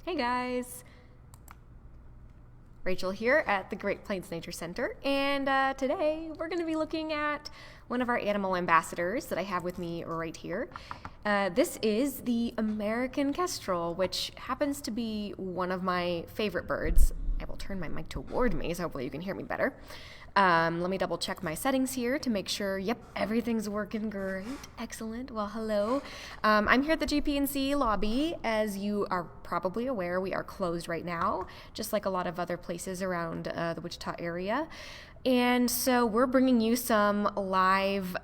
Hey guys! Rachel here at the Great Plains Nature Center, and today we're going to be looking at one of our animal ambassadors that I have with me right here. This is the American Kestrel, which happens to be one of my favorite birds. I will turn my mic toward me so hopefully you can hear me better. Let me double check my settings here to make sure, yep, everything's working great. Excellent. Well, hello. I'm here at the GPNC lobby. As you are probably aware, we are closed right now, just like a lot of other places around the Wichita area. And so we're bringing you some live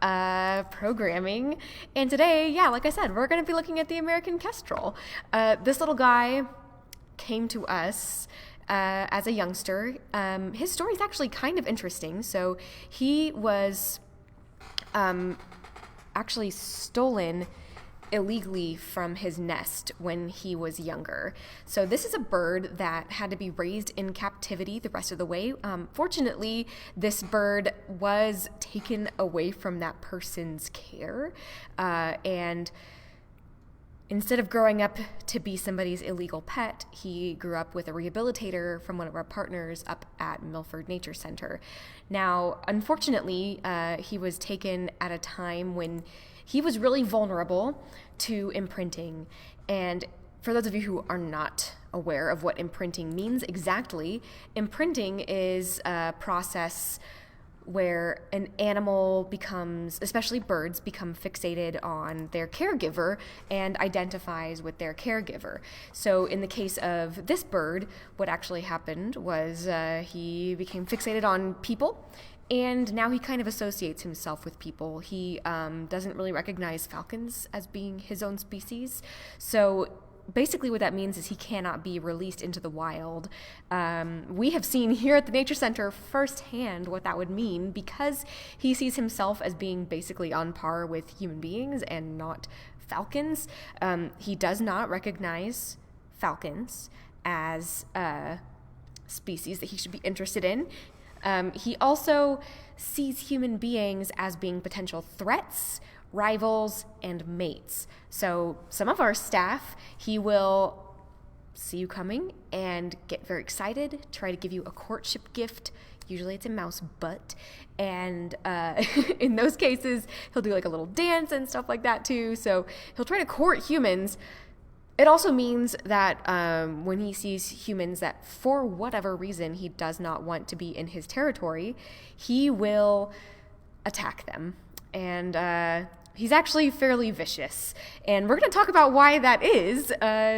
programming. And today, yeah, like I said, we're going to be looking at the American Kestrel. This little guy came to us as a youngster. His story is actually kind of interesting. So he was actually stolen illegally from his nest when he was younger. So this is a bird that had to be raised in captivity the rest of the way. Fortunately, this bird was taken away from that person's care, and instead of growing up to be somebody's illegal pet, he grew up with a rehabilitator from one of our partners up at Milford Nature Center. Now, unfortunately, he was taken at a time when he was really vulnerable to imprinting. And for those of you who are not aware of what imprinting means exactly, imprinting is a process where an animal becomes, especially birds, become fixated on their caregiver and identifies with their caregiver. So in the case of this bird, what actually happened was he became fixated on people, and now he kind of associates himself with people. He doesn't really recognize falcons as being his own species. So basically what that means is he cannot be released into the wild. We have seen here at the Nature Center firsthand what that would mean, because he sees himself as being basically on par with human beings and not falcons. He does not recognize falcons as a species that he should be interested in. He also sees human beings as being potential threats, rivals, and mates. So some of our staff, he will see you coming and get very excited, try to give you a courtship gift. Usually it's a mouse butt. And in those cases, he'll do like a little dance and stuff like that too. So he'll try to court humans. It also means that when he sees humans that for whatever reason he does not want to be in his territory, he will attack them. And he's actually fairly vicious. And we're going to talk about why that is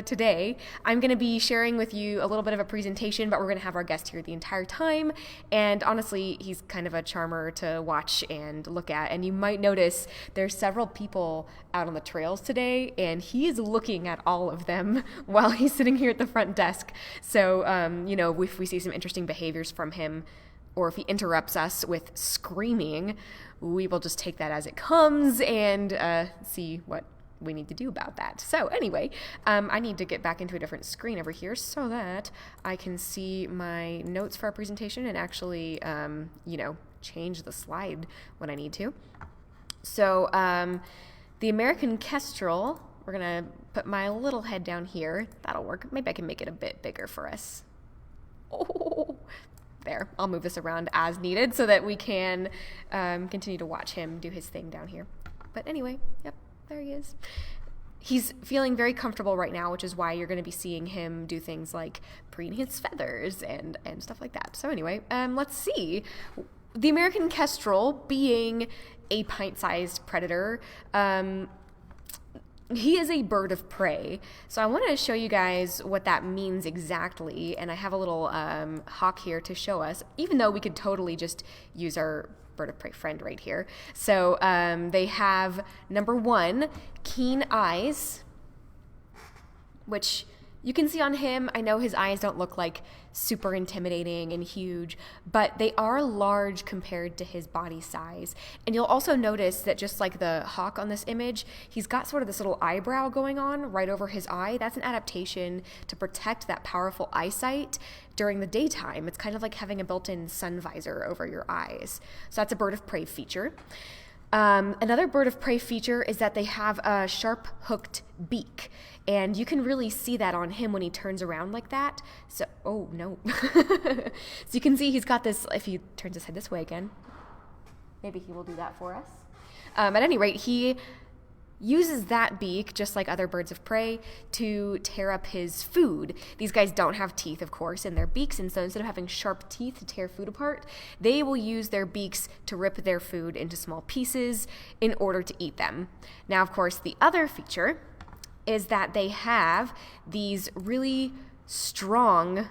today. I'm going to be sharing with you a little bit of a presentation, but we're going to have our guest here the entire time. And honestly, he's kind of a charmer to watch and look at. And you might notice there's several people out on the trails today, and he is looking at all of them while he's sitting here at the front desk. So, if we see some interesting behaviors from him, or if he interrupts us with screaming, we will just take that as it comes and see what we need to do about that. So anyway, I need to get back into a different screen over here so that I can see my notes for our presentation and actually, change the slide when I need to. So the American Kestrel, we're going to put my little head down here. That'll work. Maybe I can make it a bit bigger for us. Oh, there. I'll move this around as needed so that we can continue to watch him do his thing down here. But anyway, yep, there he is. He's feeling very comfortable right now, which is why you're going to be seeing him do things like preening his feathers and stuff like that. So anyway, let's see. The American Kestrel, being a pint-sized predator, he is a bird of prey. So I want to show you guys what that means exactly. And I have a little hawk here to show us, even though we could totally just use our bird of prey friend right here. So they have, number one, keen eyes, which you can see on him. I know his eyes don't look like super intimidating and huge, but they are large compared to his body size. And you'll also notice that just like the hawk on this image, he's got sort of this little eyebrow going on right over his eye. That's an adaptation to protect that powerful eyesight during the daytime. It's kind of like having a built-in sun visor over your eyes. So that's a bird of prey feature. Another bird of prey feature is that they have a sharp hooked beak, and you can really see that on him when he turns around like that. So, oh no. So you can see he's got this, if he turns his head this way again, maybe he will do that for us. At any rate, he uses that beak, just like other birds of prey, to tear up his food. These guys don't have teeth, of course, in their beaks, and so instead of having sharp teeth to tear food apart, they will use their beaks to rip their food into small pieces in order to eat them. Now, of course, the other feature is that they have these really strong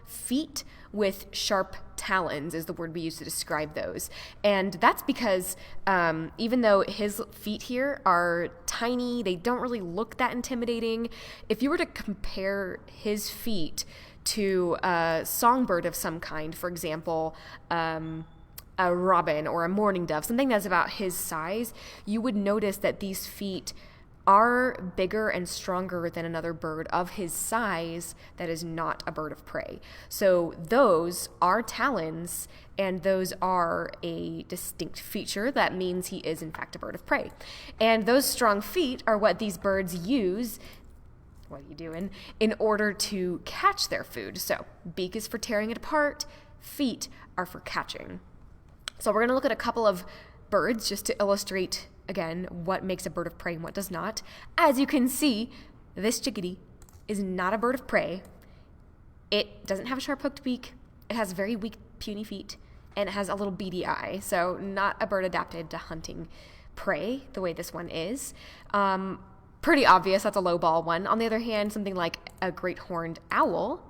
feet with sharp talons is the word we use to describe those. And that's because even though his feet here are tiny, they don't really look that intimidating. If you were to compare his feet to a songbird of some kind, for example, a robin or a mourning dove, something that's about his size, you would notice that these feet are bigger and stronger than another bird of his size that is not a bird of prey. So those are talons, and those are a distinct feature that means he is in fact a bird of prey. And those strong feet are what these birds use, what are you doing, in order to catch their food. So beak is for tearing it apart, feet are for catching. So we're going to look at a couple of birds just to illustrate again what makes a bird of prey and what does not. As you can see, this chickadee is not a bird of prey. It doesn't have a sharp hooked beak. It has very weak puny feet, and it has a little beady eye. So not a bird adapted to hunting prey the way this one is. Pretty obvious, that's a low ball one. On the other hand, something like a great horned owl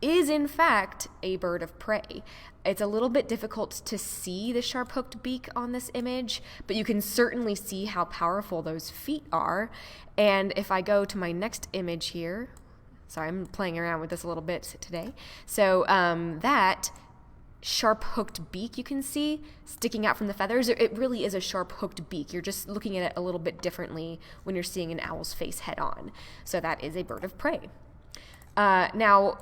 is in fact a bird of prey. It's a little bit difficult to see the sharp hooked beak on this image, but you can certainly see how powerful those feet are. And if I go to my next image here, sorry, I'm playing around with this a little bit today. So that sharp hooked beak you can see sticking out from the feathers, it really is a sharp hooked beak. You're just looking at it a little bit differently when you're seeing an owl's face head on. So that is a bird of prey. Now,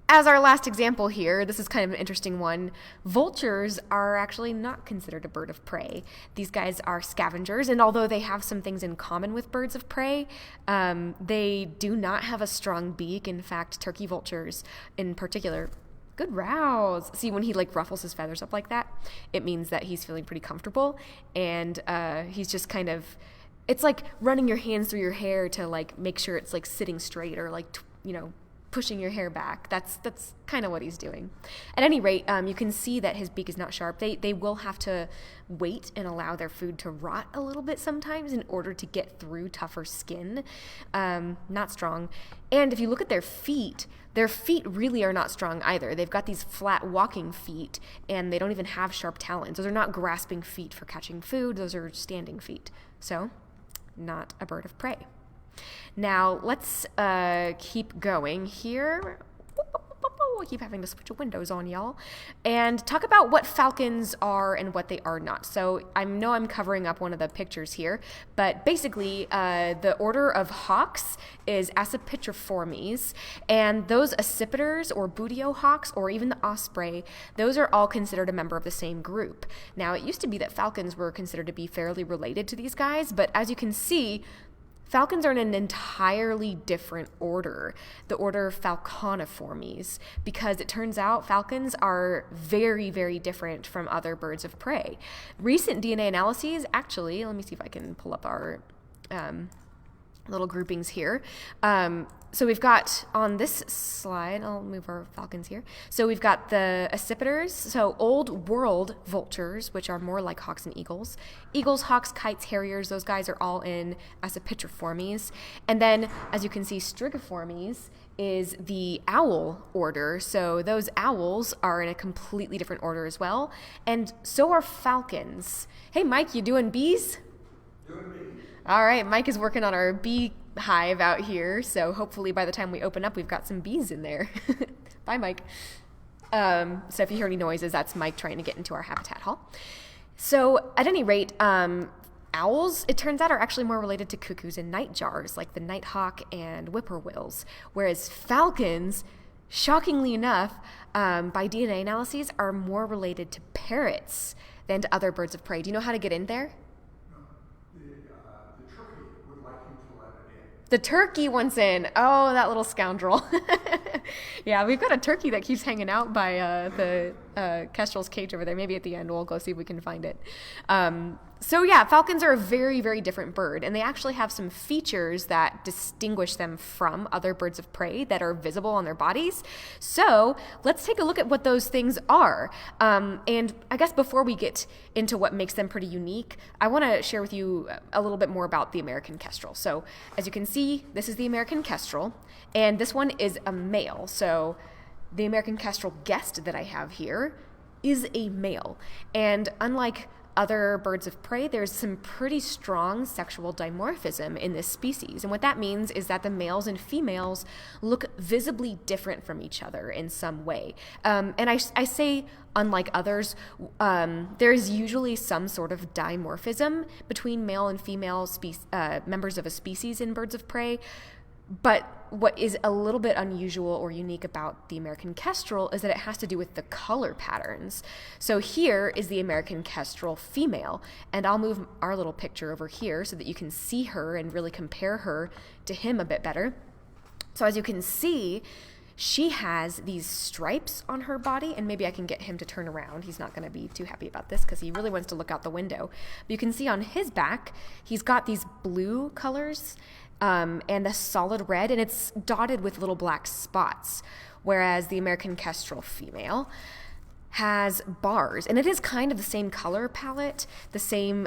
as our last example here, this is kind of an interesting one. Vultures are actually not considered a bird of prey. These guys are scavengers, and although they have some things in common with birds of prey, they do not have a strong beak. In fact, turkey vultures in particular, good rouse. See, when he like ruffles his feathers up like that, it means that he's feeling pretty comfortable, and he's just kind of, it's like running your hands through your hair to like make sure it's like sitting straight, or like, pushing your hair back. That's kind of what he's doing. At any rate, you can see that his beak is not sharp. They will have to wait and allow their food to rot a little bit sometimes in order to get through tougher skin. Not strong. And if you look at their feet really are not strong either. They've got these flat walking feet, and they don't even have sharp talons. Those are not grasping feet for catching food. Those are standing feet. So, not a bird of prey. Now, let's keep going here. I keep having to switch windows on y'all. And talk about what falcons are and what they are not. So I know I'm covering up one of the pictures here, but basically the order of hawks is Accipitriformes, and those accipiters or buteo hawks, or even the osprey, those are all considered a member of the same group. Now, it used to be that falcons were considered to be fairly related to these guys, but as you can see, falcons are in an entirely different order, the order Falconiformes, because it turns out falcons are very, very different from other birds of prey. Recent DNA analyses, actually, let me see if I can pull up our little groupings here. So we've got on this slide, I'll move our falcons here. So we've got the accipiters, so old world vultures, which are more like hawks and eagles. Eagles, hawks, kites, harriers, those guys are all in Accipitriformes. And then, as you can see, Strigiformes is the owl order. So those owls are in a completely different order as well. And so are falcons. Hey, Mike, you doing bees? Doing bees. All right, Mike is working on our bee hive out here, so hopefully by the time we open up, we've got some bees in there. Bye, Mike. So if you hear any noises, that's Mike trying to get into our habitat hall. So at any rate, owls, it turns out, are actually more related to cuckoos and nightjars, like the nighthawk and whippoorwills, whereas falcons, shockingly enough, by DNA analyses, are more related to parrots than to other birds of prey. Do you know how to get in there? The turkey would like you to let it in. The turkey wants in. Oh, that little scoundrel. Yeah, we've got a turkey that keeps hanging out by the kestrel's cage over there. Maybe at the end we'll go see if we can find it. So yeah, falcons are a very, very different bird, and they actually have some features that distinguish them from other birds of prey that are visible on their bodies. So let's take a look at what those things are. And I guess before we get into what makes them pretty unique, I want to share with you a little bit more about the American kestrel. So as you can see, this is the American kestrel, and this one is a male. So the American kestrel guest that I have here is a male, and unlike other birds of prey, there's some pretty strong sexual dimorphism in this species. And what that means is that the males and females look visibly different from each other in some way. And I say unlike others, there's usually some sort of dimorphism between male and female members of a species in birds of prey. But what is a little bit unusual or unique about the American kestrel is that it has to do with the color patterns. So here is the American kestrel female, and I'll move our little picture over here so that you can see her and really compare her to him a bit better. So as you can see, she has these stripes on her body, and maybe I can get him to turn around. He's not going to be too happy about this because he really wants to look out the window. But you can see on his back, he's got these blue colors, and the solid red, and it's dotted with little black spots, whereas the American kestrel female has bars, and it is kind of the same color palette, the same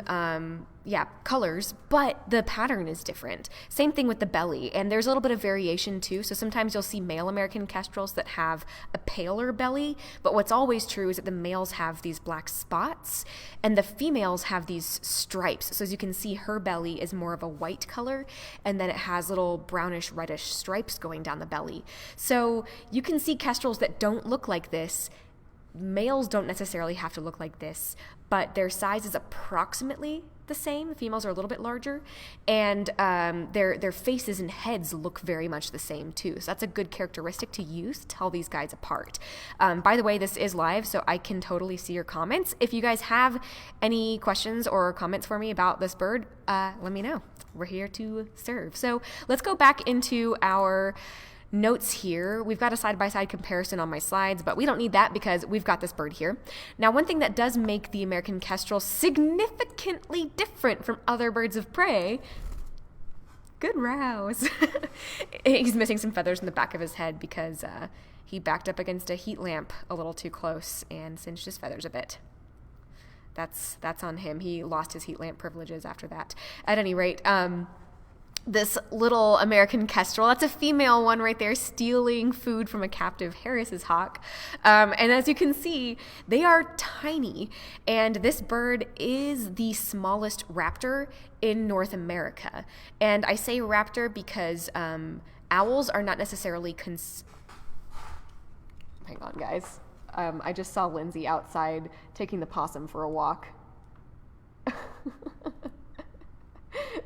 colors, but the pattern is different. Same thing with the belly, and there's a little bit of variation too. So sometimes you'll see male American kestrels that have a paler belly, but what's always true is that the males have these black spots and the females have these stripes. So as you can see, her belly is more of a white color, and then it has little brownish reddish stripes going down the belly. So you can see kestrels that don't look like this. Males don't necessarily have to look like this, but their size is approximately the same. The females are a little bit larger, and their faces and heads look very much the same too. So that's a good characteristic to use to tell these guys apart. By the way, this is live, so I can totally see your comments. If you guys have any questions or comments for me about this bird, let me know. We're here to serve. So let's go back into our notes here. We've got a side-by-side comparison on my slides, but we don't need that because we've got this bird here. Now, one thing that does make the American kestrel significantly different from other birds of prey, good rouse. He's missing some feathers in the back of his head because he backed up against a heat lamp a little too close and singed his feathers a bit. That's on him. He lost his heat lamp privileges after that. At any rate, this little American kestrel, that's a female one right there, stealing food from a captive Harris's hawk. And as you can see, they are tiny. And this bird is the smallest raptor in North America. And I say raptor because owls are not necessarily hang on, guys. I just saw Lindsay outside taking the possum for a walk.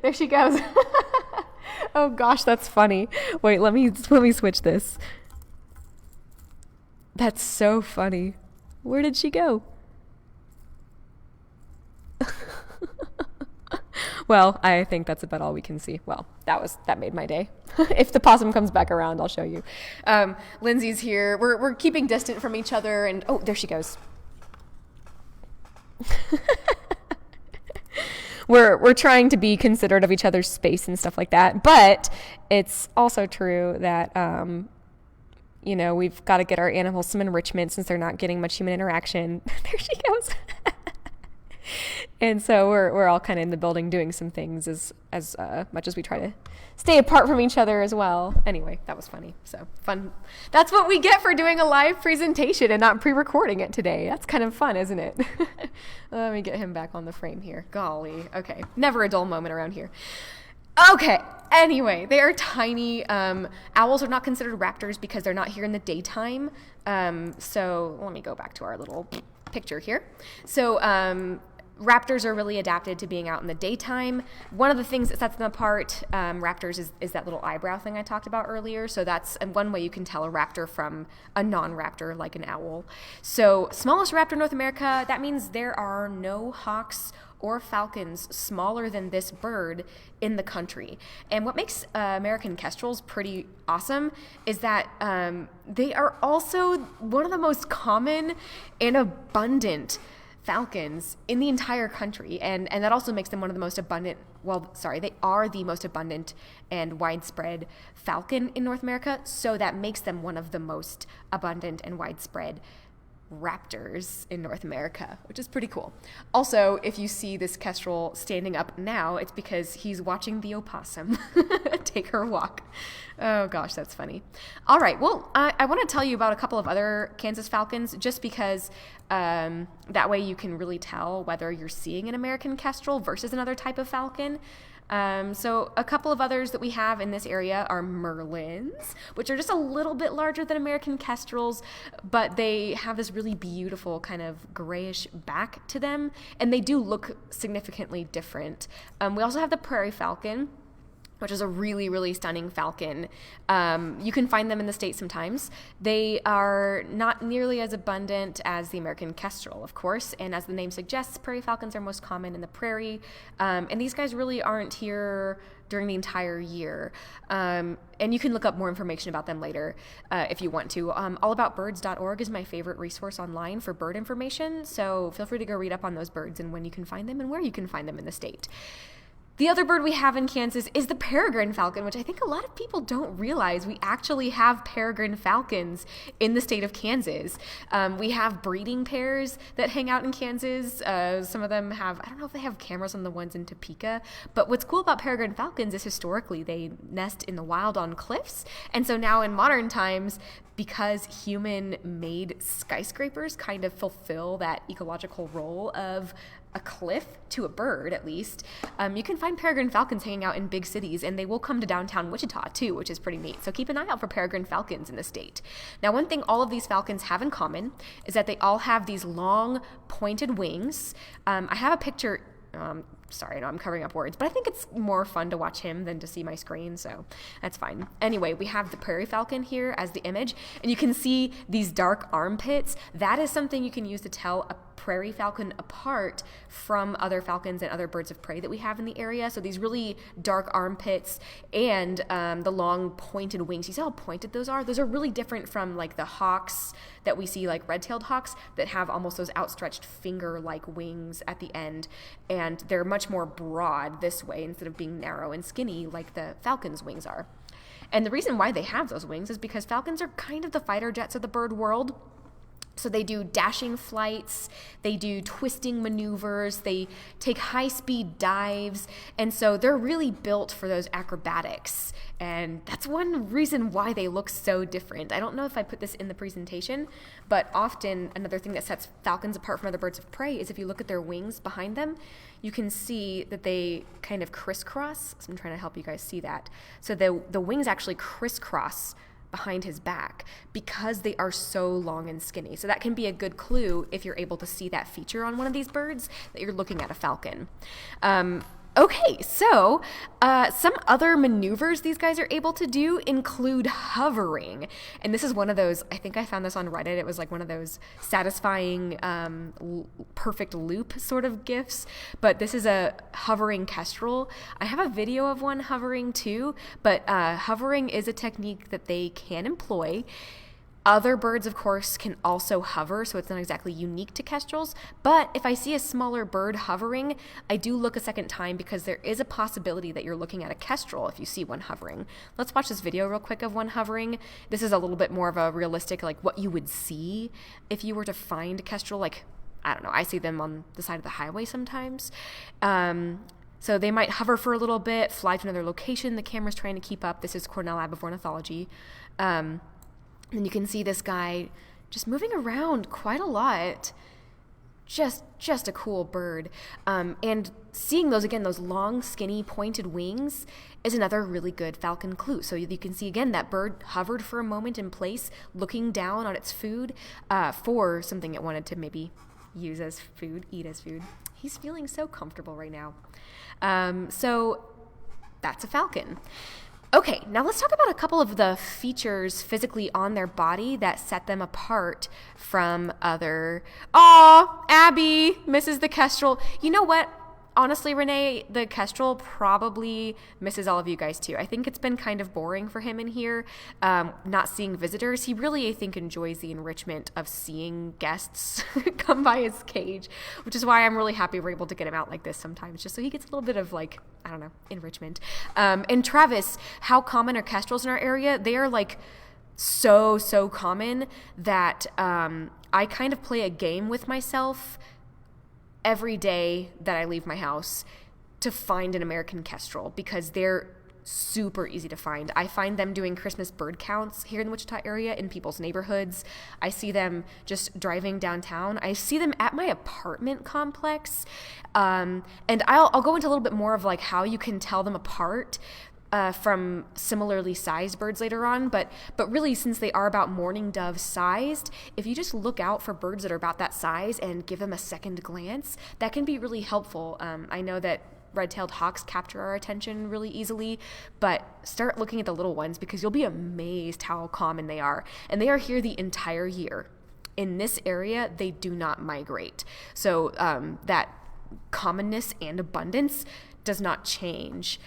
There she goes. Oh gosh, that's funny. Wait, let me switch this. That's so funny. Where did she go? Well, I think that's about all we can see. Well, that made my day. If the possum comes back around, I'll show you. Lindsay's here. We're keeping distant from each other, and oh, there she goes. We're trying to be considerate of each other's space and stuff like that, but it's also true that we've got to get our animals some enrichment since they're not getting much human interaction. There she goes. And so we're all kind of in the building doing some things as much as we try to stay apart from each other as well. Anyway, that was funny. So fun. That's what we get for doing a live presentation and not pre-recording it today. That's kind of fun, isn't it? Let me get him back on the frame here. Golly. Okay. Never a dull moment around here. Okay. Anyway, they are tiny. Owls are not considered raptors because they're not here in the daytime. So let me go back to our little picture here. So raptors are really adapted to being out in the daytime. One of the things that sets them apart, raptors, is that little eyebrow thing I talked about earlier. So that's one way you can tell a raptor from a non-raptor, like an owl. So smallest raptor in North America, that means there are no hawks or falcons smaller than this bird in the country. And what makes American kestrels pretty awesome is that they are also one of the most common and abundant falcons in the entire country, and that also makes them one of the most abundant, they are the most abundant and widespread falcon in North America, so that makes them one of the most abundant and widespread raptors in North America, which is pretty cool. Also, if you see this kestrel standing up now, it's because he's watching the opossum take her walk. Oh gosh, that's funny. All right, well, I want to tell you about a couple of other Kansas falcons, just because that way you can really tell whether you're seeing an American kestrel versus another type of falcon. So a couple of others that we have in this area are merlins, which are just a little bit larger than American kestrels, but they have this really beautiful kind of grayish back to them, and they do look significantly different. We also have the prairie falcon, which is a really, really stunning falcon. You can find them in the States sometimes. They are not nearly as abundant as the American kestrel, of course, and as the name suggests, prairie falcons are most common in the prairie, and these guys really aren't here during the entire year. And you can look up more information about them later if you want to. Allaboutbirds.org is my favorite resource online for bird information, so feel free to go read up on those birds and when you can find them and where you can find them in the state. The other bird we have in Kansas is the peregrine falcon, which I think a lot of people don't realize. We actually have peregrine falcons in the state of Kansas. We have breeding pairs that hang out in Kansas. Some of them have, I don't know if they have cameras on the ones in Topeka, but what's cool about peregrine falcons is historically they nest in the wild on cliffs. And so now in modern times, because human-made skyscrapers kind of fulfill that ecological role of a cliff to a bird, at least, you can find peregrine falcons hanging out in big cities, and they will come to downtown Wichita too, which is pretty neat. So keep an eye out for peregrine falcons in the state. Now, one thing all of these falcons have in common is that they all have these long pointed wings. I have a picture. Sorry, I know I'm covering up words, but I think it's more fun to watch him than to see my screen, so that's fine. Anyway, we have the prairie falcon here as the image, and you can see these dark armpits. That is something you can use to tell a prairie falcon apart from other falcons and other birds of prey that we have in the area. So these really dark armpits and the long pointed wings. You see how pointed those are? Those are really different from like the hawks that we see, like red-tailed hawks that have almost those outstretched finger-like wings at the end, and they're much more broad this way instead of being narrow and skinny like the falcon's wings are. And the reason why they have those wings is because falcons are kind of the fighter jets of the bird world. So they do dashing flights, they do twisting maneuvers, they take high-speed dives, and so they're really built for those acrobatics. And that's one reason why they look so different. I don't know if I put this in the presentation, but often another thing that sets falcons apart from other birds of prey is if you look at their wings behind them, you can see that they kind of crisscross. So I'm trying to help you guys see that. So the wings actually crisscross behind his back because they are so long and skinny. So that can be a good clue if you're able to see that feature on one of these birds that you're looking at a falcon. Okay, so some other maneuvers these guys are able to do include hovering. And this is one of those, I think I found this on Reddit. It was like one of those satisfying perfect loop sort of gifs. But this is a hovering kestrel. I have a video of one hovering too, but hovering is a technique that they can employ. Other birds, of course, can also hover, so it's not exactly unique to kestrels. But if I see a smaller bird hovering, I do look a second time because there is a possibility that you're looking at a kestrel if you see one hovering. Let's watch this video real quick of one hovering. This is a little bit more of a realistic, like what you would see if you were to find a kestrel. Like, I don't know, I see them on the side of the highway sometimes. So they might hover for a little bit, fly to another location. The camera's trying to keep up. This is Cornell Lab of Ornithology. And you can see this guy just moving around quite a lot. Just a cool bird. And seeing those, again, those long, skinny, pointed wings is another really good falcon clue. So you can see, again, that bird hovered for a moment in place, looking down on its food for something it wanted to maybe use as food, eat as food. He's feeling so comfortable right now. So that's a falcon. Okay, now let's talk about a couple of the features physically on their body that set them apart from other... Aw, Abby misses the kestrel. You know what? Honestly, Renee, the kestrel probably misses all of you guys too. I think it's been kind of boring for him in here, not seeing visitors. He really, I think, enjoys the enrichment of seeing guests come by his cage, which is why I'm really happy we're able to get him out like this sometimes, just so he gets a little bit of, like, I don't know, enrichment. And Travis, how common are kestrels in our area? They are, like, so common that I kind of play a game with myself every day that I leave my house to find an American kestrel, because they're super easy to find. I find them doing Christmas bird counts here in the Wichita area in people's neighborhoods. I see them just driving downtown. I see them at my apartment complex. And I'll go into a little bit more of like how you can tell them apart from similarly sized birds later on, but really, since they are about mourning dove sized, if you just look out for birds that are about that size and give them a second glance, that can be really helpful. I know that red-tailed hawks capture our attention really easily, but start looking at the little ones, because you'll be amazed how common they are. And they are here the entire year. In this area, they do not migrate. So that commonness and abundance does not change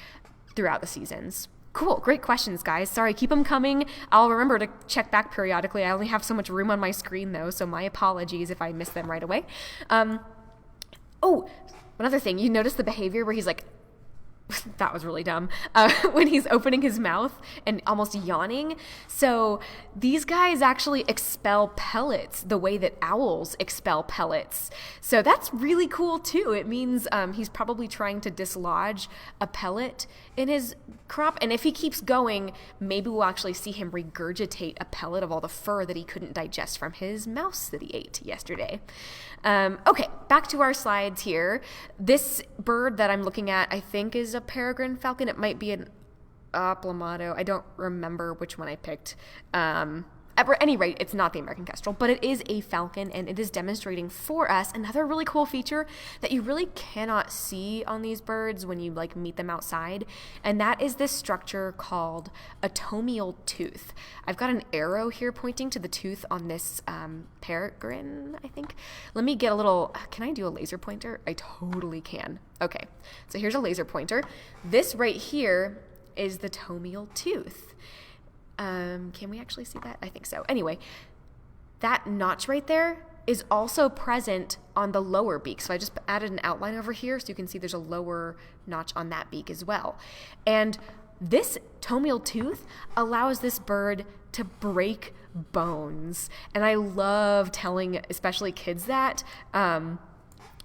throughout the seasons. Cool. Great questions, guys. Sorry, keep them coming. I'll remember to check back periodically. I only have so much room on my screen, though, so my apologies if I miss them right away. Oh, one other thing. You notice the behavior where he's like, that was really dumb, when he's opening his mouth and almost yawning. So these guys actually expel pellets the way that owls expel pellets. So that's really cool too. It means he's probably trying to dislodge a pellet in his crop. And if he keeps going, maybe we'll actually see him regurgitate a pellet of all the fur that he couldn't digest from his mouse that he ate yesterday. Okay, back to our slides here. This bird that I'm looking at, I think, is a peregrine falcon. It might be an aplomado. I don't remember which one I picked. At any rate, it's not the American kestrel, but it is a falcon, and it is demonstrating for us another really cool feature that you really cannot see on these birds when you like meet them outside, and that is this structure called a tomial tooth. I've got an arrow here pointing to the tooth on this peregrine, I think. Let me get a little, can I do a laser pointer? I totally can. Okay, so here's a laser pointer. This right here is the tomial tooth. Can we actually see that? I think so. Anyway, that notch right there is also present on the lower beak. So I just added an outline over here so you can see there's a lower notch on that beak as well. And this tomial tooth allows this bird to break bones. And I love telling especially kids that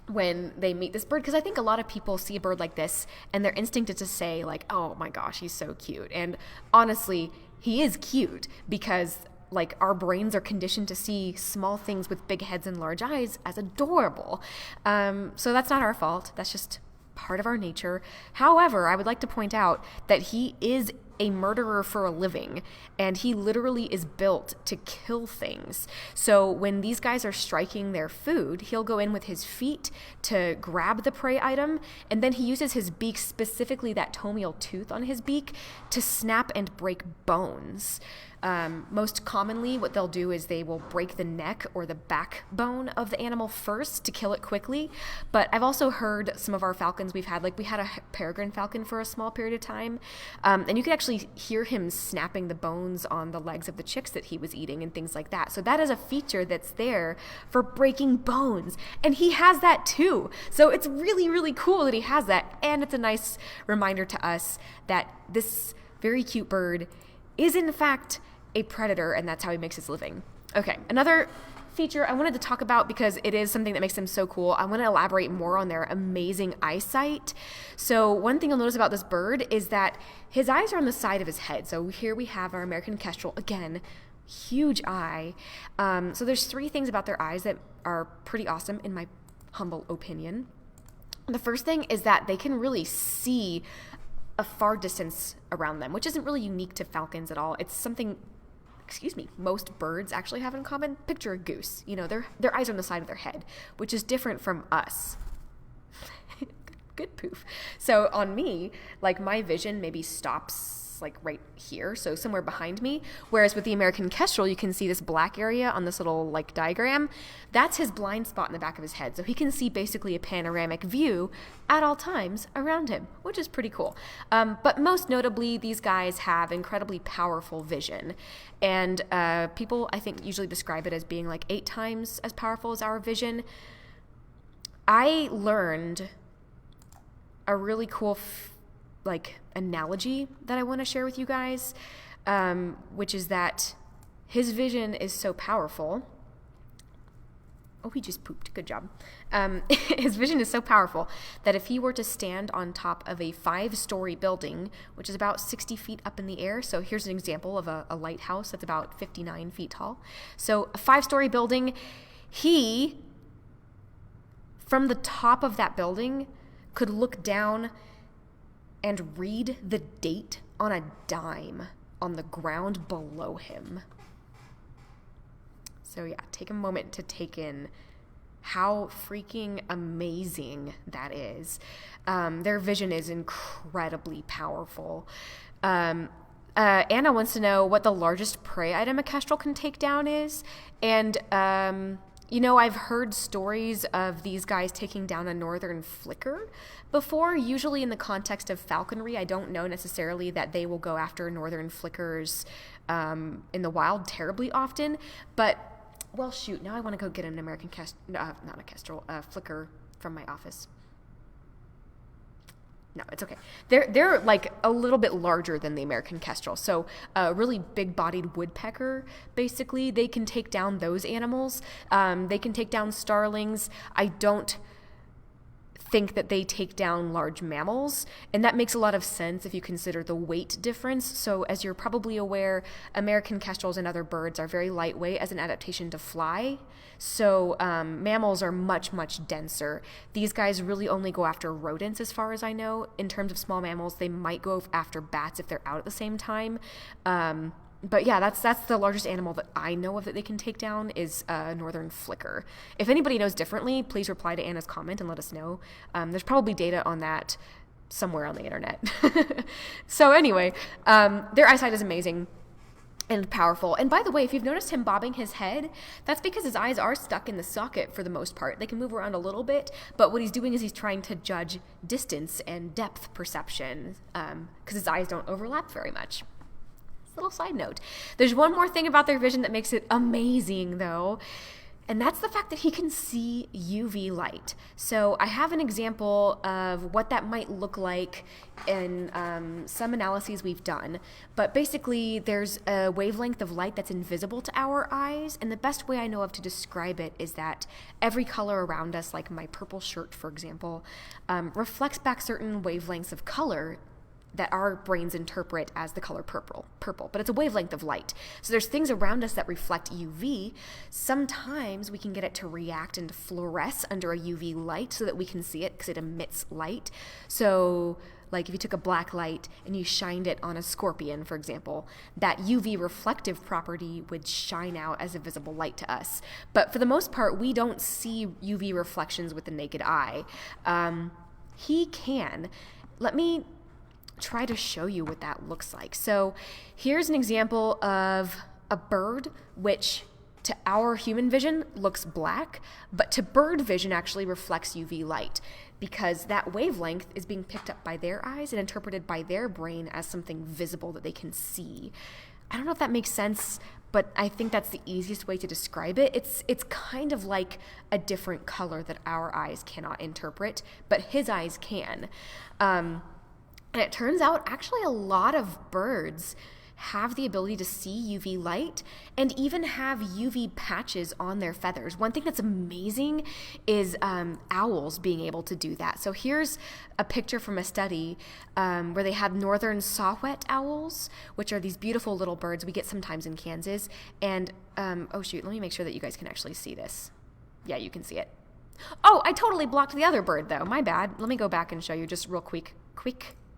when they meet this bird, because I think a lot of people see a bird like this and their instinct is to say like, oh my gosh, he's so cute. And honestly, he is cute because like our brains are conditioned to see small things with big heads and large eyes as adorable. So that's not our fault. That's just part of our nature. However, I would like to point out that he is a murderer for a living, and he literally is built to kill things. So when these guys are striking their food, he'll go in with his feet to grab the prey item, and then he uses his beak, specifically that tomial tooth on his beak, to snap and break bones. Most commonly, what they'll do is they will break the neck or the backbone of the animal first to kill it quickly. But I've also heard some of our falcons we had a peregrine falcon for a small period of time, and you could actually hear him snapping the bones on the legs of the chicks that he was eating and things like that. So that is a feature that's there for breaking bones, and he has that too. So it's really, really cool that he has that, and it's a nice reminder to us that this very cute bird is in fact a predator, and that's how he makes his living. Okay, another feature I wanted to talk about, because it is something that makes them so cool, I want to elaborate more on their amazing eyesight. So one thing you'll notice about this bird is that his eyes are on the side of his head. So here we have our American kestrel, again, huge eye. So there's three things about their eyes that are pretty awesome in my humble opinion. The first thing is that they can really see a far distance around them, which isn't really unique to falcons at all. It's something most birds actually have in common. Picture a goose. You know, their eyes are on the side of their head, which is different from us. Good poof. So on me, like my vision maybe stops like right here, so somewhere behind me. Whereas with the American Kestrel, you can see this black area on this little like diagram. That's his blind spot in the back of his head. So he can see basically a panoramic view at all times around him, which is pretty cool. But most notably, these guys have incredibly powerful vision. And people, I think, usually describe it as being like 8 times as powerful as our vision. I learned a really cool analogy that I want to share with you guys, which is that his vision is so powerful. Oh, he just pooped. Good job. His vision is so powerful that if he were to stand on top of a 5-story building, which is about 60 feet up in the air, so here's an example of a lighthouse that's about 59 feet tall. So a 5-story building, he, from the top of that building, could look down and read the date on a dime on the ground below him. So yeah, take a moment to take in how freaking amazing that is. Their vision is incredibly powerful. Anna wants to know what the largest prey item a kestrel can take down is. And, I've heard stories of these guys taking down a northern flicker before, usually in the context of falconry. I don't know necessarily that they will go after northern flickers in the wild terribly often, but, well, shoot, now I want to go get an American flicker from my office. No, it's okay. They're like a little bit larger than the American Kestrel. So a really big-bodied woodpecker, basically, they can take down those animals. They can take down starlings. I don't think that they take down large mammals, and that makes a lot of sense if you consider the weight difference. So as you're probably aware, American kestrels and other birds are very lightweight as an adaptation to fly. So mammals are much, much denser. These guys really only go after rodents, as far as I know. In terms of small mammals, they might go after bats if they're out at the same time. But yeah, that's the largest animal that I know of that they can take down is a northern flicker. If anybody knows differently, please reply to Anna's comment and let us know. There's probably data on that somewhere on the internet. So anyway, their eyesight is amazing and powerful. And by the way, if you've noticed him bobbing his head, that's because his eyes are stuck in the socket for the most part. They can move around a little bit, but what he's doing is he's trying to judge distance and depth perception because his eyes don't overlap very much. Little side note. There's one more thing about their vision that makes it amazing, though, and that's the fact that he can see UV light. So I have an example of what that might look like in some analyses we've done. But basically, there's a wavelength of light that's invisible to our eyes, and the best way I know of to describe it is that every color around us, like my purple shirt, for example, reflects back certain wavelengths of color that our brains interpret as the color purple, but it's a wavelength of light. So there's things around us that reflect UV. Sometimes we can get it to react and fluoresce under a UV light so that we can see it because it emits light. So like if you took a black light and you shined it on a scorpion, for example, that UV reflective property would shine out as a visible light to us. But for the most part, we don't see UV reflections with the naked eye. He can. Let me try to show you what that looks like. So here's an example of a bird which to our human vision looks black, but to bird vision actually reflects UV light because that wavelength is being picked up by their eyes and interpreted by their brain as something visible that they can see. I don't know if that makes sense, but I think that's the easiest way to describe it. It's kind of like a different color that our eyes cannot interpret, but his eyes can. And it turns out actually a lot of birds have the ability to see UV light and even have UV patches on their feathers. One thing that's amazing is owls being able to do that. So here's a picture from a study where they had northern saw-whet owls, which are these beautiful little birds we get sometimes in Kansas. And, oh shoot, let me make sure that you guys can actually see this. Yeah, you can see it. Oh, I totally blocked the other bird though. My bad. Let me go back and show you just real quick.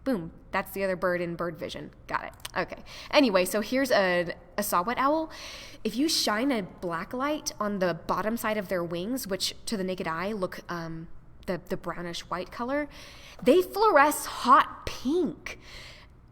Boom. That's the other bird in bird vision. Got it. Okay. Anyway, so here's a saw-whet owl. If you shine a black light on the bottom side of their wings, which to the naked eye look the brownish white color, they fluoresce hot pink.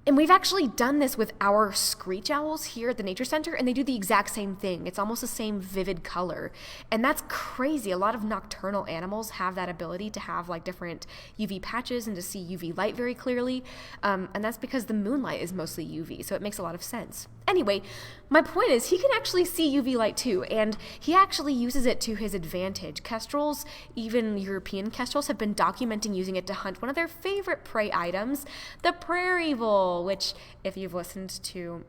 And we've actually done this with our screech owls here at the Nature Center, and they do the exact same thing. It's almost the same vivid color. And that's crazy. A lot of nocturnal animals have that ability to have like different UV patches and to see UV light very clearly. And that's because the moonlight is mostly UV, so it makes a lot of sense. Anyway, my point is he can actually see UV light too, and he actually uses it to his advantage. Kestrels, even European kestrels, have been documenting using it to hunt one of their favorite prey items, the prairie vole, which if you've listened to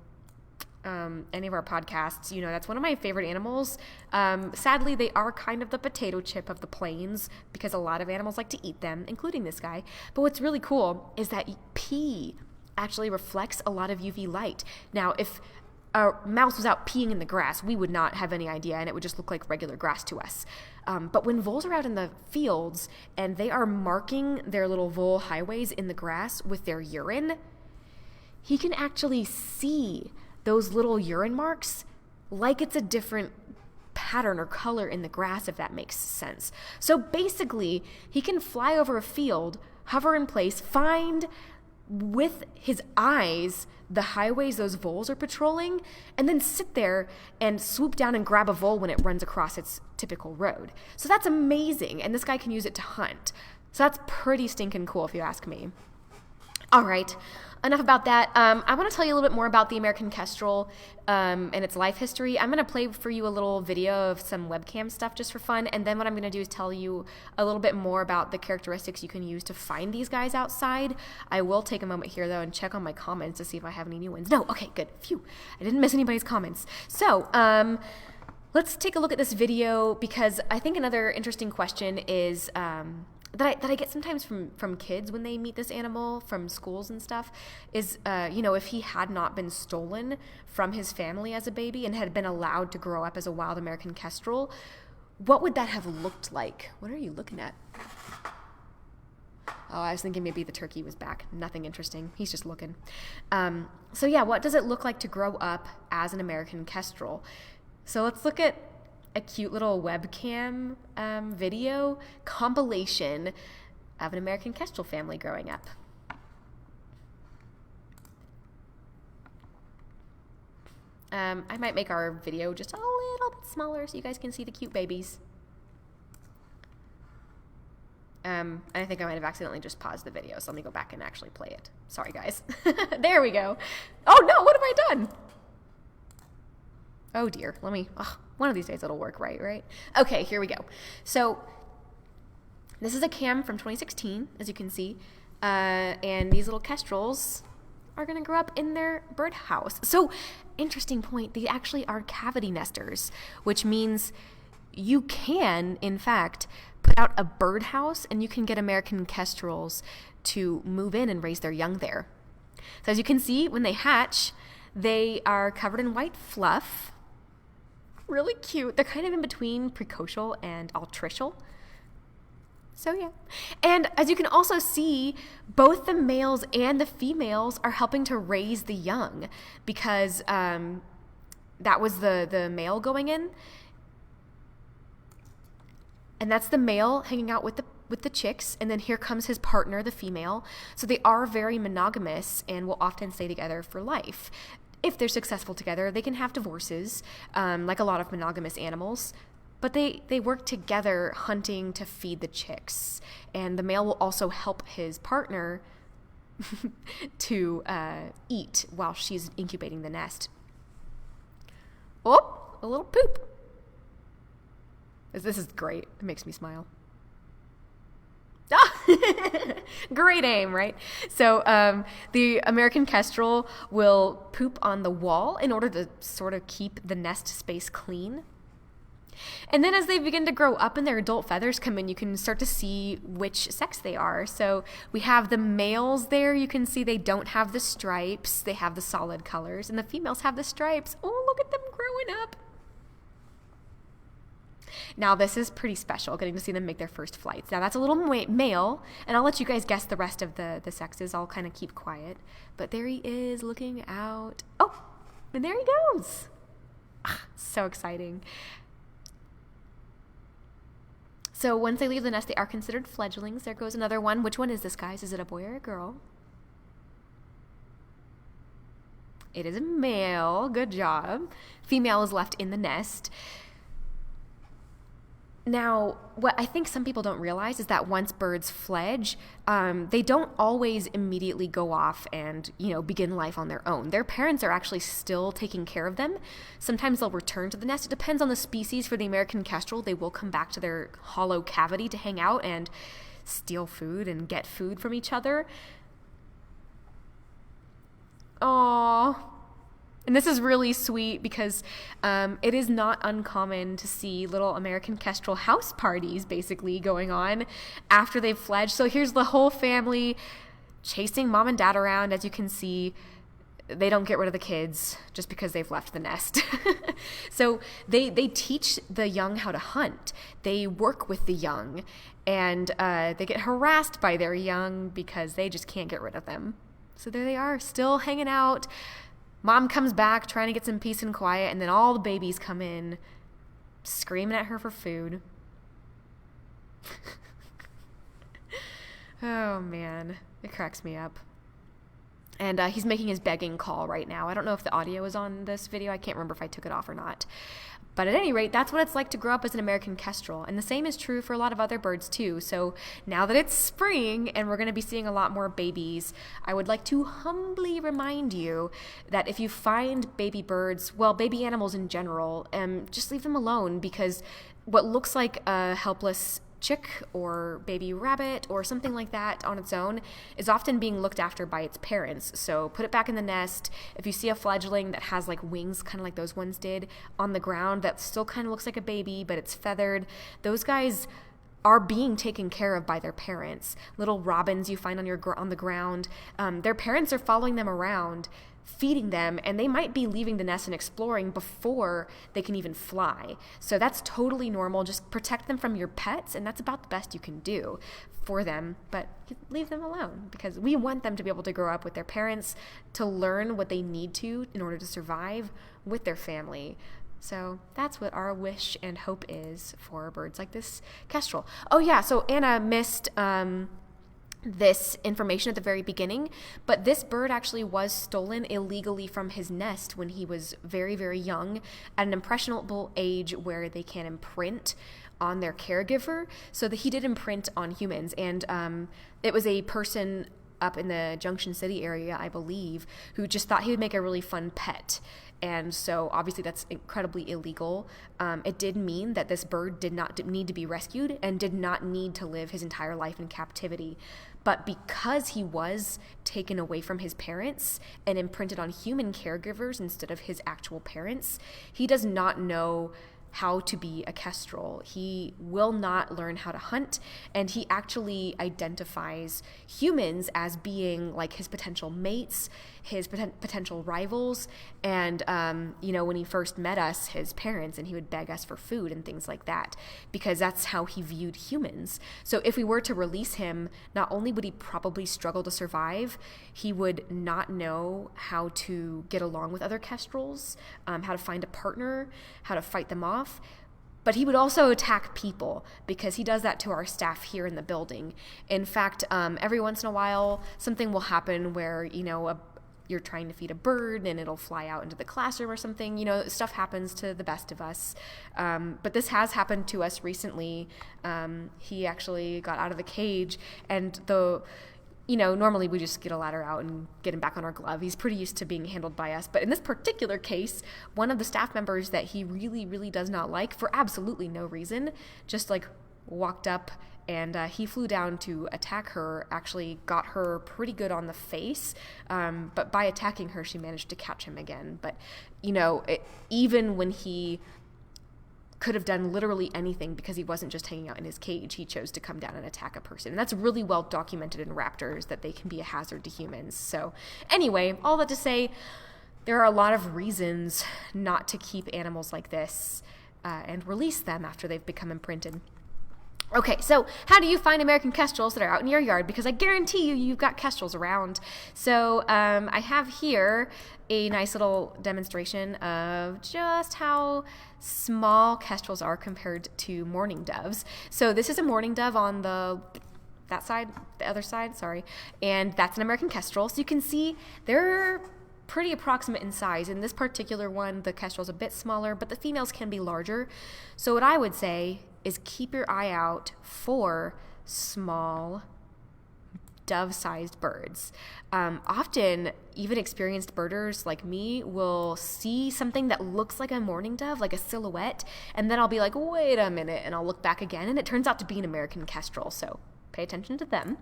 any of our podcasts, you know that's one of my favorite animals. Sadly, they are kind of the potato chip of the plains because a lot of animals like to eat them, including this guy. But what's really cool is that pee actually reflects a lot of UV light. Now, if a mouse was out peeing in the grass, we would not have any idea, and it would just look like regular grass to us. But when voles are out in the fields and they are marking their little vole highways in the grass with their urine, he can actually see those little urine marks like it's a different pattern or color in the grass, if that makes sense. So basically, he can fly over a field, hover in place, find with his eyes the highways those voles are patrolling, and then sit there and swoop down and grab a vole when it runs across its typical road. So that's amazing, and this guy can use it to hunt. So that's pretty stinking cool if you ask me. All right, enough about that. I want to tell you a little bit more about the American Kestrel and its life history. I'm going to play for you a little video of some webcam stuff just for fun, and then what I'm going to do is tell you a little bit more about the characteristics you can use to find these guys outside. I will take a moment here, though, and check on my comments to see if I have any new ones. No, okay, good. Phew, I didn't miss anybody's comments. So, let's take a look at this video, because I think another interesting question is that I get sometimes from kids when they meet this animal from schools and stuff is, if he had not been stolen from his family as a baby and had been allowed to grow up as a wild American kestrel, what would that have looked like? What are you looking at? Oh, I was thinking maybe the turkey was back. Nothing interesting. He's just looking. So yeah, what does it look like to grow up as an American kestrel? So let's look at a cute little webcam video compilation of an American kestrel family growing up. I might make our video just a little bit smaller so you guys can see the cute babies. I think I might have accidentally just paused the video, so let me go back and actually play it. Sorry, guys. There we go. Oh no, what have I done? Oh dear, one of these days it'll work right? Okay, here we go. So this is a cam from 2016, as you can see, and these little kestrels are gonna grow up in their birdhouse. So, interesting point, they actually are cavity nesters, which means you can, in fact, put out a birdhouse and you can get American kestrels to move in and raise their young there. So as you can see, when they hatch, they are covered in white fluff. Really cute. They're kind of in between precocial and altricial. So yeah. And as you can also see, both the males and the females are helping to raise the young, because that was the male going in. And that's the male hanging out with the chicks, and then here comes his partner, the female. So they are very monogamous and will often stay together for life. If they're successful together, they can have divorces, like a lot of monogamous animals, but they work together hunting to feed the chicks. And the male will also help his partner to eat while she's incubating the nest. Oh, a little poop. This is great. It makes me smile. Great aim, right? So the American kestrel will poop on the wall in order to sort of keep the nest space clean. And then as they begin to grow up and their adult feathers come in, you can start to see which sex they are. So we have the males there. You can see they don't have the stripes. They have the solid colors. And the females have the stripes. Oh, look at them growing up. Now, this is pretty special, getting to see them make their first flights. Now, that's a little male, and I'll let you guys guess the rest of the sexes. I'll kind of keep quiet. But there he is looking out. Oh, and there he goes. So exciting. So once they leave the nest, they are considered fledglings. There goes another one. Which one is this, guys? Is it a boy or a girl? It is a male. Good job. Female is left in the nest. Now, what I think some people don't realize is that once birds fledge, they don't always immediately go off and, begin life on their own. Their parents are actually still taking care of them. Sometimes they'll return to the nest. It depends on the species. For the American Kestrel, they will come back to their hollow cavity to hang out and steal food and get food from each other. Aww. And this is really sweet because it is not uncommon to see little American Kestrel house parties basically going on after they've fledged. So here's the whole family chasing mom and dad around. As you can see, they don't get rid of the kids just because they've left the nest. So they teach the young how to hunt. They work with the young, and they get harassed by their young because they just can't get rid of them. So there they are, still hanging out. Mom comes back trying to get some peace and quiet, and then all the babies come in screaming at her for food. Oh, man. It cracks me up. And he's making his begging call right now. I don't know if the audio is on this video. I can't remember if I took it off or not. But at any rate, that's what it's like to grow up as an American Kestrel. And the same is true for a lot of other birds too. So now that it's spring and we're going to be seeing a lot more babies, I would like to humbly remind you that if you find baby birds, well, baby animals in general, just leave them alone, because what looks like a helpless chick or baby rabbit or something like that on its own is often being looked after by its parents. So put it back in the nest. If you see a fledgling that has like wings, kind of like those ones did, on the ground that still kind of looks like a baby, but it's feathered, those guys are being taken care of by their parents. Little robins you find on the ground, their parents are following them around, feeding them, and they might be leaving the nest and exploring before they can even fly. So that's totally normal. Just protect them from your pets, and that's about the best you can do for them. But leave them alone, because we want them to be able to grow up with their parents, to learn what they need to in order to survive with their family. So that's what our wish and hope is for birds like this kestrel. Oh yeah, so Anna missed this information at the very beginning, but this bird actually was stolen illegally from his nest when he was very, very young, at an impressionable age where they can imprint on their caregiver. So that he did imprint on humans, and it was a person up in the Junction City area, I believe, who just thought he would make a really fun pet. And so obviously that's incredibly illegal. It did mean that this bird did not need to be rescued and did not need to live his entire life in captivity. But because he was taken away from his parents and imprinted on human caregivers instead of his actual parents, he does not know how to be a kestrel. He will not learn how to hunt, and he actually identifies humans as being like his potential mates, his potential rivals, and when he first met us, his parents, and he would beg us for food and things like that, because that's how he viewed humans. So if we were to release him, not only would he probably struggle to survive, he would not know how to get along with other kestrels, how to find a partner, how to fight them off. But he would also attack people, because he does that to our staff here in the building. In fact, every once in a while, something will happen where, you're trying to feed a bird and it'll fly out into the classroom or something. Stuff happens to the best of us. But this has happened to us recently. He actually got out of the cage, and normally we just get a ladder out and get him back on our glove. He's pretty used to being handled by us. But in this particular case, one of the staff members that he really, really does not like, for absolutely no reason, just walked up, and he flew down to attack her, actually got her pretty good on the face. But by attacking her, she managed to catch him again. But, even when he could have done literally anything, because he wasn't just hanging out in his cage, he chose to come down and attack a person. And that's really well documented in raptors, that they can be a hazard to humans. So anyway, all that to say, there are a lot of reasons not to keep animals like this and release them after they've become imprinted. Okay, so how do you find American kestrels that are out in your yard? Because I guarantee you've got kestrels around. So I have here a nice little demonstration of just how small kestrels are compared to mourning doves. So this is a mourning dove on the other side, sorry, and that's an American kestrel. So you can see they're pretty approximate in size. In this particular one, the kestrel's a bit smaller, but the females can be larger. So what I would say is keep your eye out for small dove-sized birds. Often, even experienced birders like me will see something that looks like a mourning dove, like a silhouette, and then I'll be like, wait a minute, and I'll look back again, and it turns out to be an American kestrel, so pay attention to them.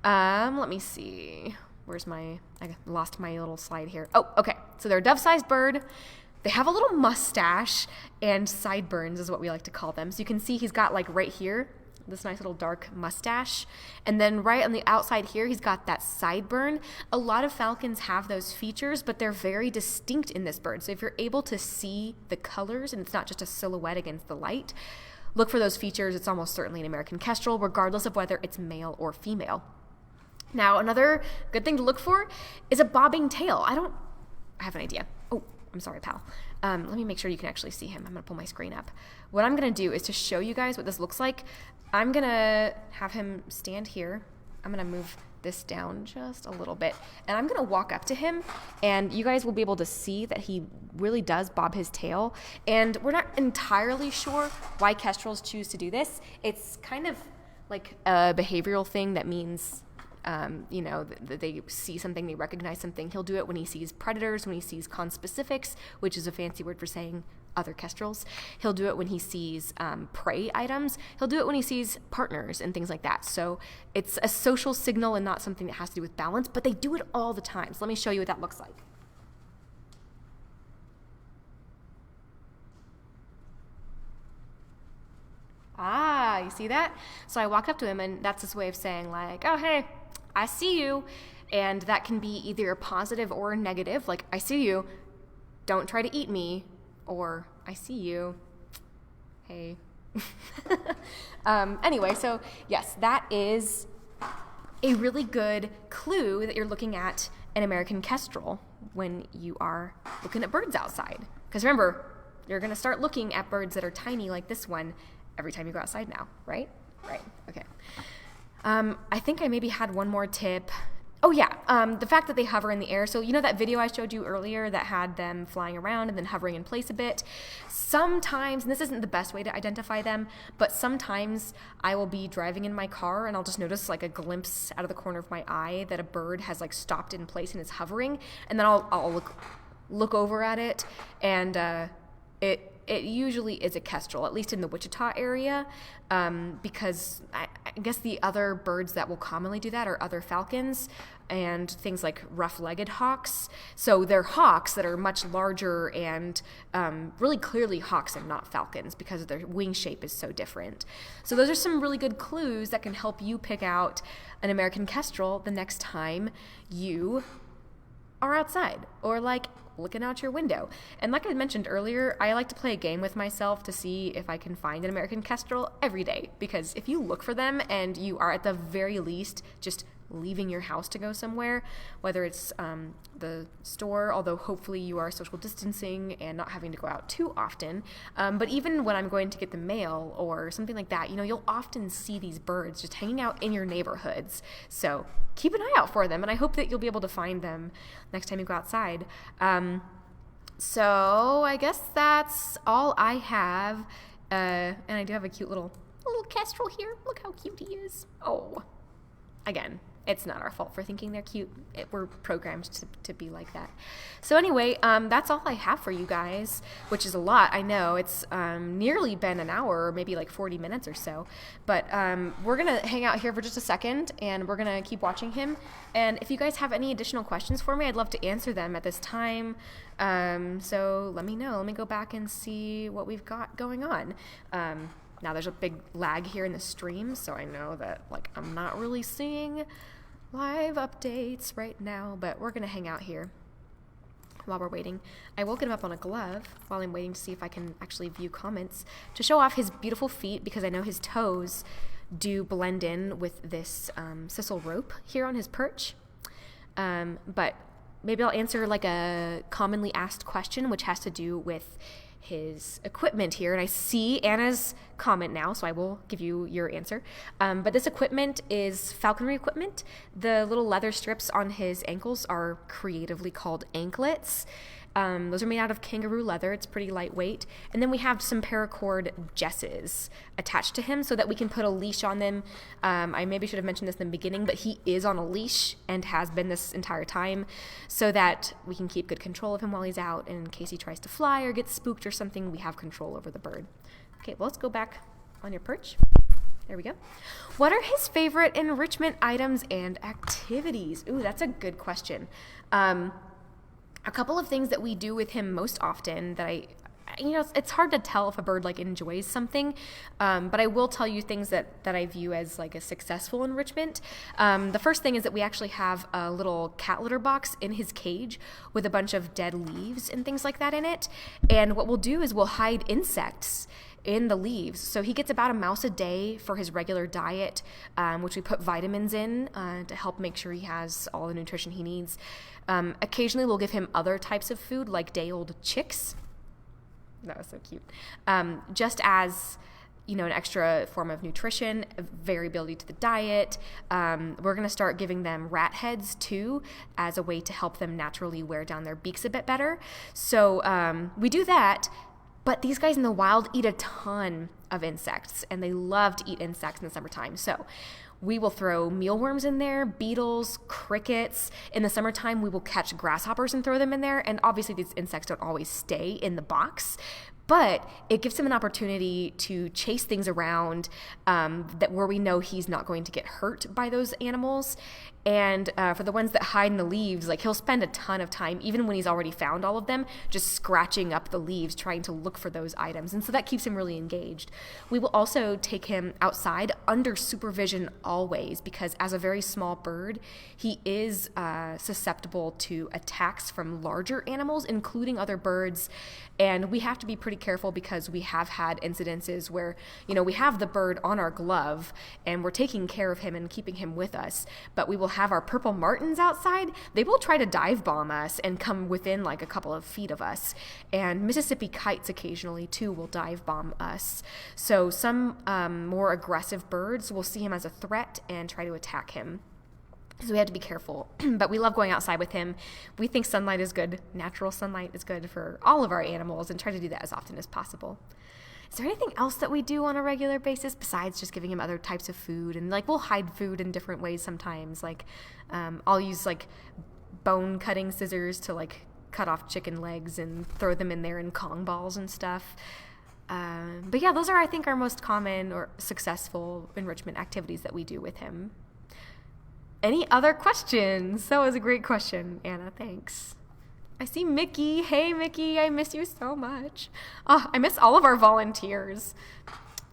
Let me see. I lost my little slide here. Oh, okay. So they're a dove-sized bird. They have a little mustache and sideburns is what we like to call them. So you can see he's got like right here, this nice little dark mustache. And then right on the outside here, he's got that sideburn. A lot of falcons have those features, but they're very distinct in this bird. So if you're able to see the colors and it's not just a silhouette against the light, look for those features. It's almost certainly an American kestrel, regardless of whether it's male or female. Now, another good thing to look for is a bobbing tail. I have an idea. Oh, I'm sorry, pal. Let me make sure you can actually see him. I'm going to pull my screen up. What I'm going to do is to show you guys what this looks like. I'm going to have him stand here. I'm going to move this down just a little bit. And I'm going to walk up to him, and you guys will be able to see that he really does bob his tail. And we're not entirely sure why kestrels choose to do this. It's kind of like a behavioral thing that means they see something, they recognize something. He'll do it when he sees predators, when he sees conspecifics, which is a fancy word for saying other kestrels. He'll do it when he sees prey items. He'll do it when he sees partners and things like that. So it's a social signal and not something that has to do with balance, but they do it all the time. So let me show you what that looks like. Ah, you see that? So I walk up to him, and that's his way of saying like, oh, hey, I see you. And that can be either a positive or a negative, like, I see you, don't try to eat me, or I see you, hey. Anyway, so yes, that is a really good clue that you're looking at an American kestrel when you are looking at birds outside. Because remember, you're going to start looking at birds that are tiny like this one every time you go outside now, right? Right, okay. I think I maybe had one more tip. Oh yeah, the fact that they hover in the air. So you know that video I showed you earlier that had them flying around and then hovering in place a bit? Sometimes, and this isn't the best way to identify them, but sometimes I will be driving in my car and I'll just notice like a glimpse out of the corner of my eye that a bird has like stopped in place and is hovering, and then I'll look over at it, and it usually is a kestrel, at least in the Wichita area, because I guess the other birds that will commonly do that are other falcons and things like rough-legged hawks. So they're hawks that are much larger and really clearly hawks and not falcons because their wing shape is so different. So those are some really good clues that can help you pick out an American kestrel the next time you are outside or like looking out your window. And like I mentioned earlier, I like to play a game with myself to see if I can find an American kestrel every day, because if you look for them and you are at the very least just leaving your house to go somewhere, whether it's the store, although hopefully you are social distancing and not having to go out too often, but even when I'm going to get the mail or something like that, you'll often see these birds just hanging out in your neighborhoods. So keep an eye out for them, and I hope that you'll be able to find them next time you go outside. So I guess that's all I have. And I do have a cute little kestrel here. Look how cute he is. Oh, again, it's not our fault for thinking they're cute. We're programmed to be like that. So anyway, that's all I have for you guys, which is a lot. I know it's nearly been an hour, or maybe like 40 minutes or so. But we're going to hang out here for just a second, and we're going to keep watching him. And if you guys have any additional questions for me, I'd love to answer them at this time. So let me know. Let me go back and see what we've got going on. Now there's a big lag here in the stream, so I know that I'm not really seeing live updates right now, but we're going to hang out here while we're waiting. I will get him up on a glove while I'm waiting to see if I can actually view comments to show off his beautiful feet, because I know his toes do blend in with this sisal rope here on his perch. But maybe I'll answer like a commonly asked question, which has to do with his equipment here. And I see Anna's comment now, so I will give you your answer. But this equipment is falconry equipment. The little leather strips on his ankles are creatively called anklets. Those are made out of kangaroo leather. It's pretty lightweight. And then we have some paracord jesses attached to him so that we can put a leash on them. I maybe should have mentioned this in the beginning, but he is on a leash and has been this entire time, so that we can keep good control of him while he's out. And in case he tries to fly or gets spooked or something, we have control over the bird. Okay, well, let's go back on your perch. There we go. What are his favorite enrichment items and activities? Ooh, that's a good question. A couple of things that we do with him most often that it's hard to tell if a bird like enjoys something, but I will tell you things that I view as like a successful enrichment. The first thing is that we actually have a little cat litter box in his cage with a bunch of dead leaves and things like that in it. And what we'll do is we'll hide insects in the leaves. So he gets about a mouse a day for his regular diet, which we put vitamins in to help make sure he has all the nutrition he needs. Occasionally we'll give him other types of food like day-old chicks. That was so cute. Just as, an extra form of nutrition, variability to the diet. We're going to start giving them rat heads too, as a way to help them naturally wear down their beaks a bit better. So we do that. But these guys in the wild eat a ton of insects, and they love to eat insects in the summertime. So we will throw mealworms in there, beetles, crickets. In the summertime, we will catch grasshoppers and throw them in there. And obviously, these insects don't always stay in the box, but it gives him an opportunity to chase things around where we know he's not going to get hurt by those animals. And for the ones that hide in the leaves, like he'll spend a ton of time, even when he's already found all of them, just scratching up the leaves, trying to look for those items. And so that keeps him really engaged. We will also take him outside under supervision always, because as a very small bird, he is susceptible to attacks from larger animals, including other birds. And we have to be pretty careful because we have had incidences where, we have the bird on our glove and we're taking care of him and keeping him with us, but we will have our purple martins outside. They will try to dive bomb us and come within like a couple of feet of us. And Mississippi kites occasionally too will dive bomb us. So some more aggressive birds will see him as a threat and try to attack him. So we have to be careful, but we love going outside with him. We think sunlight is good. Natural sunlight is good for all of our animals, and try to do that as often as possible. Is there anything else that we do on a regular basis besides just giving him other types of food? And we'll hide food in different ways sometimes. I'll use bone cutting scissors to cut off chicken legs and throw them in there in Kong balls and stuff. But yeah, those are, I think, our most common or successful enrichment activities that we do with him. Any other questions? That was a great question, Anna. Thanks. I see Mickey. Hey, Mickey. I miss you so much. Oh, I miss all of our volunteers.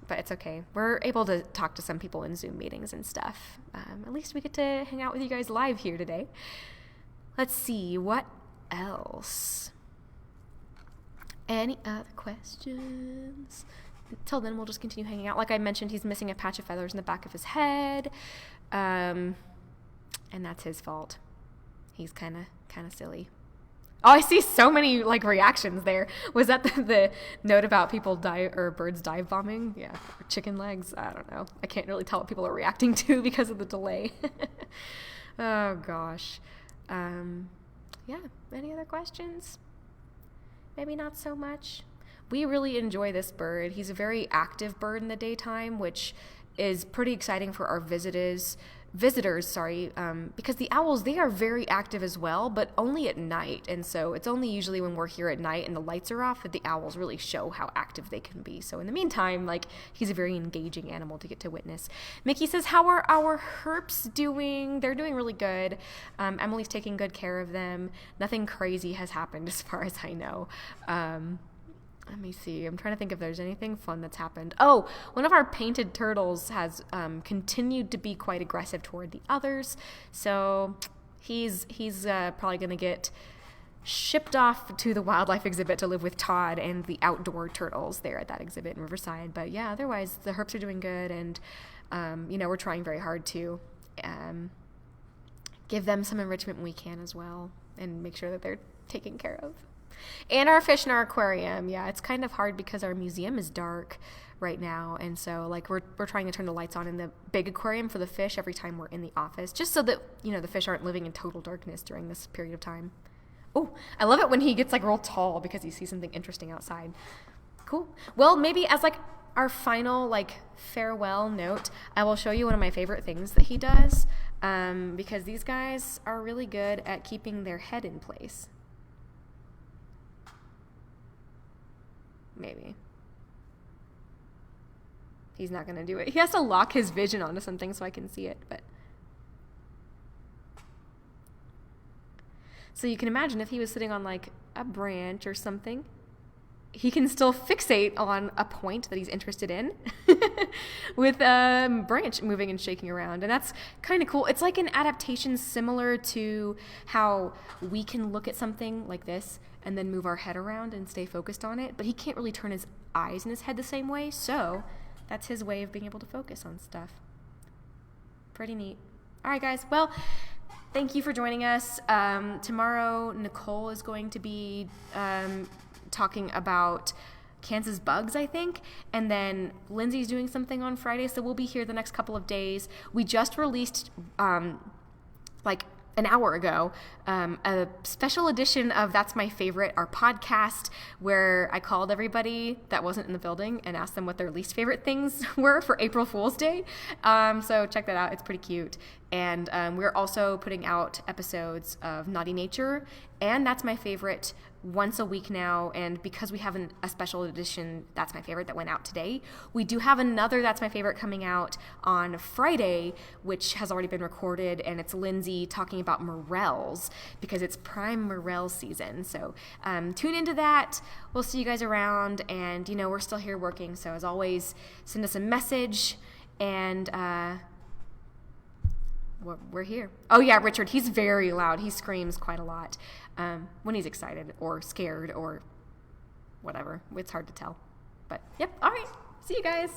But it's okay. We're able to talk to some people in Zoom meetings and stuff. At least we get to hang out with you guys live here today. Let's see. What else? Any other questions? Until then, we'll just continue hanging out. Like I mentioned, he's missing a patch of feathers in the back of his head. And that's his fault. He's kind of silly. Oh, I see so many reactions there. Was that the note about people birds dive bombing? Yeah, or chicken legs. I don't know. I can't really tell what people are reacting to because of the delay. Oh gosh. Yeah. Any other questions? Maybe not so much. We really enjoy this bird. He's a very active bird in the daytime, which is pretty exciting for our visitors, because the owls, they are very active as well, but only at night. And so it's only usually when we're here at night and the lights are off that the owls really show how active they can be. So in the meantime, he's a very engaging animal to get to witness. Mickey says, how are our herps doing? They're doing really good. Emily's taking good care of them. Nothing crazy has happened as far as I know. Let me see. I'm trying to think if there's anything fun that's happened. Oh, one of our painted turtles has continued to be quite aggressive toward the others. So he's probably going to get shipped off to the wildlife exhibit to live with Todd and the outdoor turtles there at that exhibit in Riverside. But yeah, otherwise the herps are doing good, and we're trying very hard to give them some enrichment when we can as well, and make sure that they're taken care of. And our fish in our aquarium, yeah, it's kind of hard because our museum is dark right now, and so like we're trying to turn the lights on in the big aquarium for the fish every time we're in the office, just so that the fish aren't living in total darkness during this period of time. Oh, I love it when he gets like real tall because he sees something interesting outside. Cool. Well, maybe as like our final like farewell note, I will show you one of my favorite things that he does, because these guys are really good at keeping their head in place. Maybe. He's not going to do it. He has to lock his vision onto something so I can see it. But so you can imagine if he was sitting on like a branch or something, he can still fixate on a point that he's interested in with a branch moving and shaking around. And that's kind of cool. It's like an adaptation similar to how we can look at something like this and then move our head around and stay focused on it. But he can't really turn his eyes in his head the same way. So that's his way of being able to focus on stuff. Pretty neat. All right, guys. Well, thank you for joining us. Tomorrow, Nicole is going to be talking about Kansas bugs, I think. And then Lindsay's doing something on Friday, so we'll be here the next couple of days. We just released, like an hour ago, a special edition of That's My Favorite, our podcast, where I called everybody that wasn't in the building and asked them what their least favorite things were for April Fool's Day. So check that out. It's pretty cute. And we're also putting out episodes of Naughty Nature and That's My Favorite once a week now. And because we have a special edition That's My Favorite that went out today, we do have another That's My Favorite coming out on Friday, which has already been recorded, and it's Lindsay talking about morels because it's prime morel season. So tune into that. We'll see you guys around, and we're still here working, so as always, send us a message, and we're here. Oh yeah, Richard, he's very loud. He screams quite a lot when he's excited or scared or whatever. It's hard to tell. But yep, all right. See you guys.